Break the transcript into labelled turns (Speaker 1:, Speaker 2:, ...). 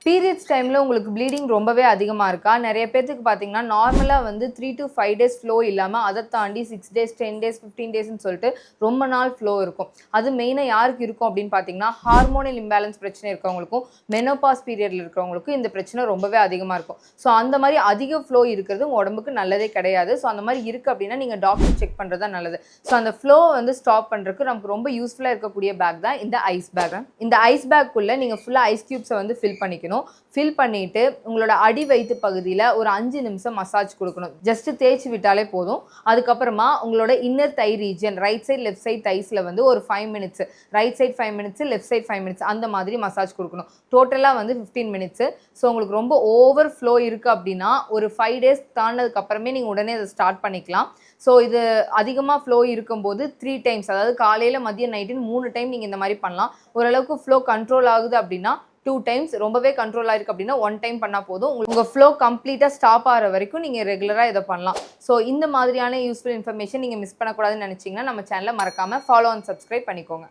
Speaker 1: Periods டைமில் உங்களுக்கு bleeding ரொம்பவே அதிகமாக இருக்கா? நிறைய பேத்துக்கு பார்த்தீங்கன்னா நார்மலாக வந்து 3 to 5 டேஸ் ஃப்ளோ இல்லாமல் அதை தாண்டி 6 டேஸ் 10 டேஸ் 15 டேஸ்ன்னு சொல்லிட்டு ரொம்ப நாள் ஃப்ளோ இருக்கும். அது மெயினாக யாருக்கு இருக்கும் அப்படின்னு பார்த்தீங்கன்னா ஹார்மோனல் இம்பேலன்ஸ் பிரச்சனை இருக்கவங்களுக்கும் மெனோபாஸ் பீரியடில் இருக்கிறவங்களுக்கும் இந்த பிரச்சனை ரொம்பவே அதிகமாக இருக்கும். ஸோ அந்த மாதிரி அதிக ஃப்ளோ இருக்கிறது உங்கள் உடம்புக்கு நல்லதே கிடையாது. ஸோ அந்த மாதிரி இருக்குது அப்படின்னா நீங்கள் டாக்டர் செக் பண்ணுறது தான் நல்லது. ஸோ அந்த ஃப்ளோ வந்து ஸ்டாப் பண்ணுறதுக்கு நமக்கு ரொம்ப யூஸ்ஃபுல்லாக இருக்கக்கூடிய பேக் தான் இந்த ஐஸ் பேக். இந்த ஐஸ் பேக்குள்ளே நீங்கள் ஃபுல்லாக ஐஸ் க்யூப்ஸை வந்து ஃபில் பண்ணிக்கணும். ஃபில் பண்ணிட்டு உங்களோட அடி வயிற்று பகுதியில் ஒரு 5 நிமிஷம் மசாஜ் கொடுக்கணும். ஜஸ்ட் தேய்ச்சி விட்டாலே போதும். அதுக்கப்புறமா உங்களோட inner thigh region right side left side தைஸில் வந்து ஒரு 5 minutes, right side 5 minutes, left side 5 minutes அந்த மாதிரி மசாஜ் கொடுக்கணும். டோட்டலாக வந்து 15 மினிட்ஸு. ஸோ உங்களுக்கு ரொம்ப ஓவர் ஃப்ளோ இருக்குது அப்படின்னா ஒரு 5 டேஸ் தாண்டதுக்கு அப்புறமே நீங்கள் உடனே அதை ஸ்டார்ட் பண்ணிக்கலாம். ஸோ இது அதிகமாக ஃப்ளோ இருக்கும்போது 3 டைம்ஸ், அதாவது காலையில் மதியம் நைட்டுன்னு 3 டைம் நீங்கள் இந்த மாதிரி பண்ணலாம். ஓரளவுக்கு ஃப்ளோ கண்ட்ரோல் ஆகுது அப்படின்னா 2 டைம்ஸ், ரொம்பவே கண்ட்ரோல் ஆயிருக்கு அப்படின்னா 1 டைம் பண்ணால் போதும். உங்கள் ஃப்ளோ கம்ப்ளீட்டாக ஸ்டாப் ஆகிற வரைக்கும் நீங்கள் ரெகுலராக இதை பண்ணலாம். ஸோ இந்த மாதிரியான யூஸ்ஃபுல் இன்ஃபர்மேஷன் நீங்கள் மிஸ் பண்ணக்கூடாதுன்னு நினச்சிங்கன்னா நம்ம சேனலை மறக்காமல் ஃபாலோ அண்ட் சப்ஸ்கிரைப் பண்ணிக்கோங்க.